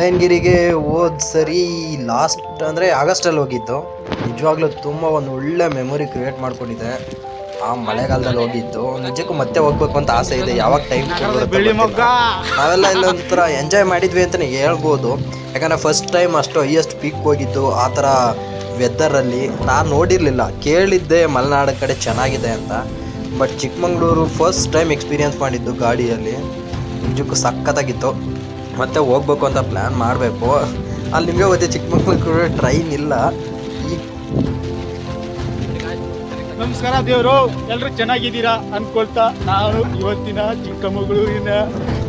ಮುಳ್ಳಯ್ಯನಗಿರಿಗೆ ಹೋದ ಸರಿ ಲಾಸ್ಟ್ ಅಂದರೆ ಆಗಸ್ಟಲ್ಲಿ ಹೋಗಿದ್ದು. ನಿಜವಾಗ್ಲೂ ತುಂಬ ಒಂದು ಒಳ್ಳೆ ಮೆಮೊರಿ ಕ್ರಿಯೇಟ್ ಮಾಡ್ಕೊಂಡಿದೆ ಆ ಮಳೆಗಾಲದಲ್ಲಿ ಹೋಗಿದ್ದು. ನಿಜಕ್ಕೂ ಮತ್ತೆ ಹೋಗ್ಬೇಕು ಅಂತ ಆಸೆ ಇದೆ, ಯಾವಾಗ ಟೈಮ್ ನಾವೆಲ್ಲ ಇಲ್ಲೊಂಥರ ಎಂಜಾಯ್ ಮಾಡಿದ್ವಿ ಅಂತಲೇ ಹೇಳ್ಬೋದು. ಯಾಕಂದರೆ ಫಸ್ಟ್ ಟೈಮ್ ಅಷ್ಟು ಹೈಯೆಸ್ಟ್ ಪೀಕ್ ಹೋಗಿದ್ದು ಆ ಥರ ವೆದರಲ್ಲಿ. ನಾನು ನೋಡಿರಲಿಲ್ಲ, ಕೇಳಿದ್ದೆ ಮಲೆನಾಡು ಕಡೆ ಚೆನ್ನಾಗಿದೆ ಅಂತ. But Chikmagalur first time experience ಮಾಡಿದ್ದು ಗಾಡಿಯಲ್ಲಿ. ನಿಜಕ್ಕೂ ಸಖತ್ತಾಗಿತ್ತು. ಮತ್ತೆ ಹೋಗ್ಬೇಕು ಅಂತ ಪ್ಲ್ಯಾನ್ ಮಾಡಬೇಕು. ಅಲ್ಲಿ ನಿಮಗೆ ಗೊತ್ತೆ ಚಿಕ್ಕಮಂಗ್ಳೂರು ಟ್ರೈನ್ ಇಲ್ಲ. ನಮಸ್ಕಾರ ದೇವರು, ಎಲ್ಲರೂ ಚೆನ್ನಾಗಿದ್ದೀರಾ ಅನ್ಕೊಳ್ತಾ ನಾನು ಇವತ್ತಿನ ಚಿಕ್ಕಮಗಳೂರಿನ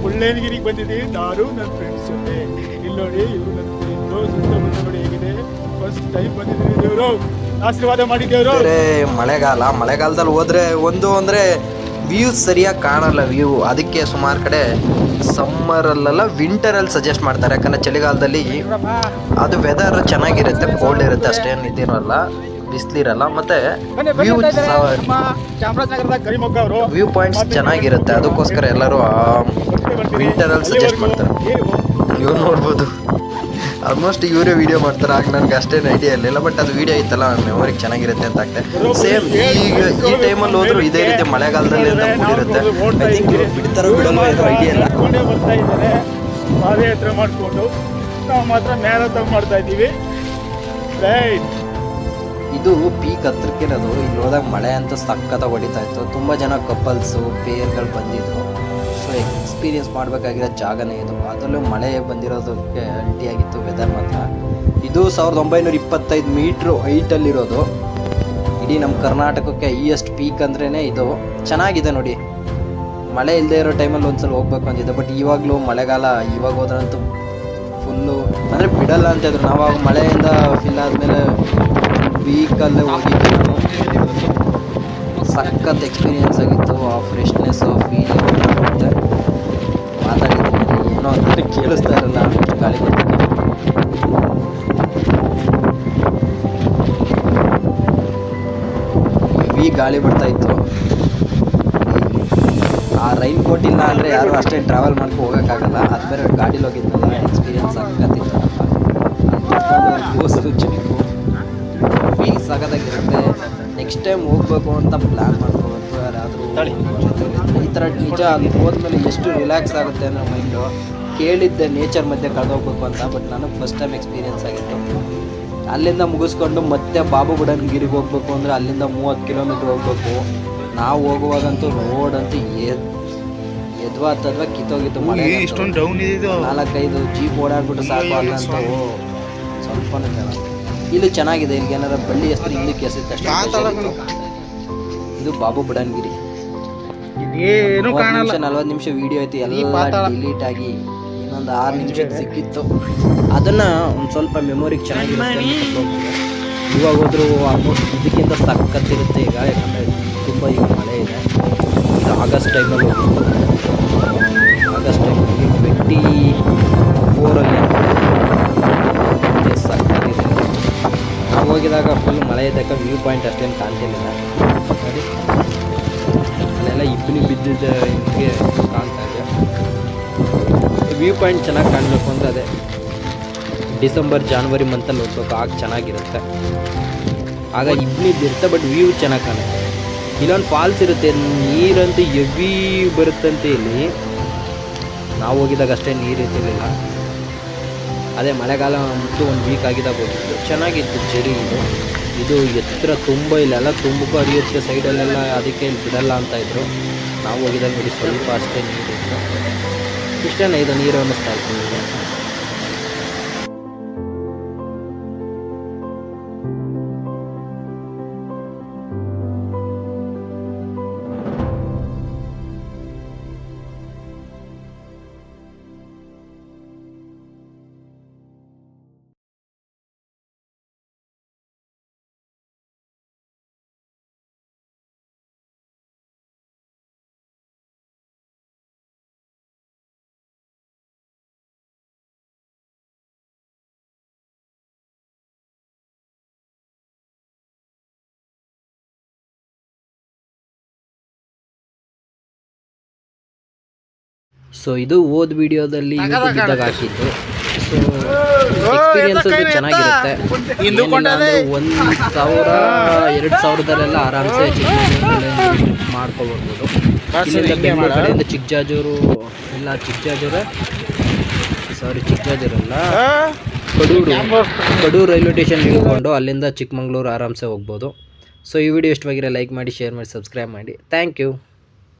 ಮುಳ್ಳಯ್ಯನಗಿರಿಗೆ ಬಂದಿದ್ದೀವಿ. ನಾನು ನನ್ನ ಫ್ರೆಂಡ್ಸ್ ಜೊತೆ. ಇಲ್ಲಿ ನೋಡಿ, ಇವರು ನನ್ನ ಫ್ರೆಂಡು. ಸುತ್ತಮುತ್ತ ನೋಡಿ ಹೇಗಿದೆ. ಫಸ್ಟ್ ಟೈಮ್ ಬಂದಿದ್ದೀವಿ. ದೇವರು ಆಶೀರ್ವಾದ ಮಾಡಿ ದೇವರು. ಮಳೆಗಾಲದಲ್ಲಿ ಹೋದ್ರೆ ಒಂದು ಅಂದರೆ ವ್ಯೂ ಸರಿಯಾಗಿ ಕಾಣಲ್ಲ. ಅದಕ್ಕೆ ಸುಮಾರು ಕಡೆ ಸಮ್ಮರಲ್ಲೆಲ್ಲ ವಿಂಟರಲ್ಲಿ ಸಜೆಸ್ಟ್ ಮಾಡ್ತಾರೆ. ಯಾಕಂದರೆ ಚಳಿಗಾಲದಲ್ಲಿ ಅದು ವೆದರ್ ಚೆನ್ನಾಗಿರುತ್ತೆ, ಕೋಲ್ಡ್ ಇರುತ್ತೆ, ಅಷ್ಟೇನು ಇದಿರಲ್ಲ, ಬಿಸಿಲಿರಲ್ಲ. ಮತ್ತು ವ್ಯೂ ಪಾಯಿಂಟ್ಸ್ ಚೆನ್ನಾಗಿರುತ್ತೆ. ಅದಕ್ಕೋಸ್ಕರ ಎಲ್ಲರೂ ವಿಂಟರಲ್ಲಿ ಸಜೆಸ್ಟ್ ಮಾಡ್ತಾರೆ. ಇವ್ರು ನೋಡ್ಬೋದು, ಆಲ್ಮೋಸ್ಟ್ ಇವರೇ ವೀಡಿಯೋ ಮಾಡ್ತಾರೆ. ಆಗ ನನಗೆ ಅಷ್ಟೇನು ಐಡಿಯಾ ಇರಲಿಲ್ಲ, ಬಟ್ ಅದು ವೀಡಿಯೋ ಇತ್ತಲ್ಲ ಮೆಮೊರಿಗೆ ಚೆನ್ನಾಗಿರುತ್ತೆ ಅಂತ ಆಗ್ತದೆ. ಸೇಮ್ ಈ ಟೈಮಲ್ಲಿ ಹೋದ್ರು ಇದೇ ರೀತಿ ಮಳೆಗಾಲದಲ್ಲಿ ಅಂತ ಕೂಡಿರುತ್ತೆ. ಐ ಥಿಂಕ್ ಬಿಡ್ತಾರೋ ಬಿಡಲ್ಲ ಏನೋ ಐಡಿಯಾ ಇಲ್ಲ. ಬರ್ತಾ ಇದ್ದಾರೆ ಪಾದಯಾತ್ರೆ ಮಾಡಿಕೊಂಡು. ನಾವು ಮಾತ್ರ ಮ್ಯಾರಥಾನ್ ಮಾಡ್ತಾ ಇದ್ದೀವಿ. ಇದು ಪೀಕ್ ಹತ್ರಕ್ಕೆ ಇರೋದು. ಇಲ್ಲಿ ಹೋದಾಗ ಮಳೆ ಅಂತ ಸಖತ್ತಾಗಿ ಹೊಡಿತಾ ಇತ್ತು. ತುಂಬ ಜನ ಕಪಲ್ಸು ಪೇರ್ಗಳು ಬಂದಿದ್ರು. ಸೊ ಎಕ್ಸ್ಪೀರಿಯೆನ್ಸ್ ಮಾಡಬೇಕಾಗಿರೋ ಜಾಗನೇ ಇದು. ಅದರಲ್ಲೂ ಮಳೆ ಬಂದಿರೋದಕ್ಕೆ ಅಲ್ಟಿಯಾಗಿತ್ತು ವೆದರ್ ಮಾತ್ರ. ಇದು 1925 ಮೀಟ್ರು ಹೈಟಲ್ಲಿರೋದು. ಇಡೀ ನಮ್ಮ ಕರ್ನಾಟಕಕ್ಕೆ ಹೈಯೆಸ್ಟ್ ಪೀಕ್ ಅಂದ್ರೇ ಇದು. ಚೆನ್ನಾಗಿದೆ ನೋಡಿ. ಮಳೆ ಇಲ್ಲದೆ ಇರೋ ಟೈಮಲ್ಲಿ ಒಂದ್ಸಲ ಹೋಗ್ಬೇಕು ಅಂತಿದ್ದೆ, ಬಟ್ ಇವಾಗಲೂ ಮಳೆಗಾಲ. ಇವಾಗ ಹೋದ್ರಂತೂ ಫುಲ್ಲು ಅಂದರೆ ಬಿಡಲ್ಲ ಅಂತಿದ್ರು. ನಾವು ಮಳೆಯಿಂದ ಫಿಲ್ ಆದಮೇಲೆ ವೀಕಲ್ಲೇ ಹೋಗಿದ್ದೆ ನಾನು. ಸಖತ್ ಎಕ್ಸ್ಪೀರಿಯೆನ್ಸ್ ಆಗಿತ್ತು. ಆ ಫ್ರೆಶ್ನೆಸ್ ಫೀಲಿಂಗ್ ಬರುತ್ತೆ. ಮಾತಾಡಿದ್ದೀನಿ ಏನೋ ಅಂತ ಕೇಳಿಸ್ತಾ ಇರಲ್ಲ, ಅಷ್ಟು ಗಾಳಿ ಬರ್ತಿತ್ತು. ಹೆವಿ ಗಾಳಿ ಬರ್ತಾ ಇತ್ತು. ಆ ರೈನ್ ಕೋಟ್ ಇಲ್ಲ ಅಂದರೆ ಯಾರು ಅಷ್ಟೇ ಟ್ರಾವೆಲ್ ಮಾಡ್ಕೊಂಡು ಹೋಗೋಕ್ಕಾಗಲ್ಲ. ಅದು ಬೇರೆ ಗಾಡೀಲಿ ಹೋಗಿದ್ನಲ್ಲ, ಎಕ್ಸ್ಪೀರಿಯೆನ್ಸ್ ಆಗತ್ತಿತ್ತು. ಫೀಲ್ ಸಖತ್ತಾಗಿರುತ್ತೆ. ನೆಕ್ಸ್ಟ್ ಟೈಮ್ ಹೋಗ್ಬೇಕು ಅಂತ ಪ್ಲ್ಯಾನ್ ಮಾಡ್ಕೋಬೇಕು ಯಾರಾದರೂ ಈ ಥರ. ನಿಜ ಅಲ್ಲಿ ಹೋದ್ಮೇಲೆ ಎಷ್ಟು ರಿಲ್ಯಾಕ್ಸ್ ಆಗುತ್ತೆ ಅನ್ನೋ ಮೈಂಡು. ಕೇಳಿದ್ದೆ ನೇಚರ್ ಮಧ್ಯೆ ಕಳೆದೋಗ್ಬೇಕು ಅಂತ, ಬಟ್ ನನಗೆ ಫಸ್ಟ್ ಟೈಮ್ ಎಕ್ಸ್ಪೀರಿಯೆನ್ಸ್ ಆಗಿತ್ತು. ಅಲ್ಲಿಂದ ಮುಗಿಸ್ಕೊಂಡು ಮತ್ತೆ ಬಾಬು ಬುಡನ್ಗಿರಿಗೆ ಹೋಗ್ಬೇಕು ಅಂದರೆ ಅಲ್ಲಿಂದ 30 ಕಿಲೋಮೀಟ್ರ್ ಹೋಗ್ಬೇಕು. ನಾವು ಹೋಗುವಾಗಂತೂ ರೋಡ್ ಅಂತೂ ಎದ್ವಾ ಕಿತ್ತೋಗಿತ್ತು. ಮಳೆ 4-5 ಜೀಪ್ ಓಡಾಡ್ಬಿಟ್ಟು ಸಾಕು. ಅಲ್ಲಂತೂ ಸ್ವಲ್ಪನೂ ಚೆನ್ನಾಗಿ. ಇದು ಚೆನ್ನಾಗಿದೆ. ಇಲ್ಲಿಗೆ ಏನಾರ ಬಳ್ಳಿ ಹೆಸರು ಇಲ್ಲಿಗೆ ಎಸಿತ್ತು ಅಷ್ಟೇ. ಇದು ಬಾಬು ಬುಡನ್ಗಿರಿ. 40 ನಿಮಿಷ ವೀಡಿಯೋ ಐತಿ, ಎಲ್ಲ ಡಿಲೀಟ್ ಆಗಿ ಇನ್ನೊಂದು 6 ನಿಮಿಷಕ್ಕೆ ಸಿಕ್ಕಿತ್ತು. ಅದನ್ನು ಒಂದು ಸ್ವಲ್ಪ ಮೆಮೊರಿಗೆ ಚೆನ್ನಾಗಿರುತ್ತೆ. ಇವಾಗ ಹೋದ್ರೂ ಆಲ್ಮೋಸ್ಟ್ ಇದಕ್ಕಿಂತ ಸಖತ್ತಿರುತ್ತೆ ಈಗ. ಯಾಕಂದರೆ ತುಂಬ ಈಗ ಮಳೆ ಇದೆ. ಇದು ಆಗಸ್ಟ್ ಟೈಮಲ್ಲಿ ಹೋಗಿತ್ತು. ಆಗಸ್ಟ್ ಟೈಮಲ್ಲಿ 24ಅಲ್ಲಿ ಸಖತ್ತಿದೆ. ನಾವು ಹೋಗಿದಾಗ ಫುಲ್ ಮಳೆ ಇದ್ದಾಗ ವ್ಯೂ ಪಾಯಿಂಟ್ ಅಷ್ಟೇನು ಕಾಣ್ತಿರ್ಲಿಲ್ಲ ನೋಡಿ. ಅಲ್ಲೆಲ್ಲ ಇಬ್ಬನಿ ಬಿದ್ದಿದ್ದ ಹಿಂಗೆ ಕಾಣ್ತಾ ಇದೆ. ವ್ಯೂ ಪಾಯಿಂಟ್ ಚೆನ್ನಾಗಿ ಕಾಣಬೇಕು ಅಂದರೆ ಅದೇ ಡಿಸೆಂಬರ್ ಜಾನ್ವರಿ ಮಂತಲ್ಲಿ ಹೋಗ್ಬೇಕು. ಆಗ ಚೆನ್ನಾಗಿರುತ್ತೆ. ಆಗ ಇಬ್ಬನಿ ಬಿರುತ್ತೆ, ಬಟ್ ವ್ಯೂ ಚೆನ್ನಾಗಿ ಕಾಣುತ್ತೆ. ಇಲ್ಲೊಂದು ಫಾಲ್ಸ್ ಇರುತ್ತೆ, ನೀರಂತೂ ಹೆವಿ ಬರುತ್ತಂತೆ. ಇಲ್ಲಿ ನಾವು ಹೋಗಿದಾಗ ಅಷ್ಟೇ ನೀರು ಇರ್ತಿರ್ಲಿಲ್ಲ. ಅದೇ ಮಳೆಗಾಲ ಮುಟ್ಟು 1 ವೀಕ್ ಆಗಿದಾಗ ಹೋಗಿತ್ತು. ಚೆನ್ನಾಗಿತ್ತು ಜರಿ. ಇದು ಎತ್ತರ ತುಂಬ, ಇಲ್ಲೆಲ್ಲ ತುಂಬ ಹರಿಯುತ್ತೆ ಸೈಡಲ್ಲೆಲ್ಲ. ಅದಕ್ಕೆ ಇಲ್ಲಿ ಬಿಡಲ್ಲ ಅಂತ ಇದ್ರು. ನಾವು ಹೋಗಿದಾಗ ನೋಡಿ ಸ್ವಲ್ಪ ಅಷ್ಟೇ ನೀರಿತ್ತು. ಇಷ್ಟೇನ ಇದು ನೀರು ಅನ್ನಿಸ್ತಾ ಇತ್ತು. ಸೊ ಇದು ಓದ್ ವಿಡಿಯೋದಲ್ಲಿ ಯೂಟ್ಯೂಬ್ ಇದ್ದಾಗ ಹಾಕಿದ್ದು. ಸೊ ಎಕ್ಸ್ಪೀರಿಯನ್ಸ್ ಚೆನ್ನಾಗಿರುತ್ತೆ. ಏನಿಲ್ಲ ಅಂದರೆ 1,000-2,000ದಲ್ಲೆಲ್ಲ ಆರಾಮ್ಸೆ ಚಿಕ್ಕಮಗಳೂರಲ್ಲಿ ಮಾಡ್ಕೊಬರ್ಬೋದು. ಇಲ್ಲಿಂದ ಬೆಂಗಳೂರು ಕಡೆಯಿಂದ ಚಿಕ್ಕಜಾಜೂರು ಇಲ್ಲ ಚಿಕ್ಕಜಾಜೂರಲ್ಲ ಕಡೂರು ರೈಲ್ವೆ ಸ್ಟೇಷನ್ ಇಳ್ಕೊಂಡು ಅಲ್ಲಿಂದ ಚಿಕ್ಕಮಗಳೂರು ಆರಾಮ್ಸೆ ಹೋಗ್ಬೋದು. ಸೊ ಈ ವಿಡಿಯೋ ಇಷ್ಟವಾಗಿರೋ ಲೈಕ್ ಮಾಡಿ, ಶೇರ್ ಮಾಡಿ, ಸಬ್ಸ್ಕ್ರೈಬ್ ಮಾಡಿ. Thank you.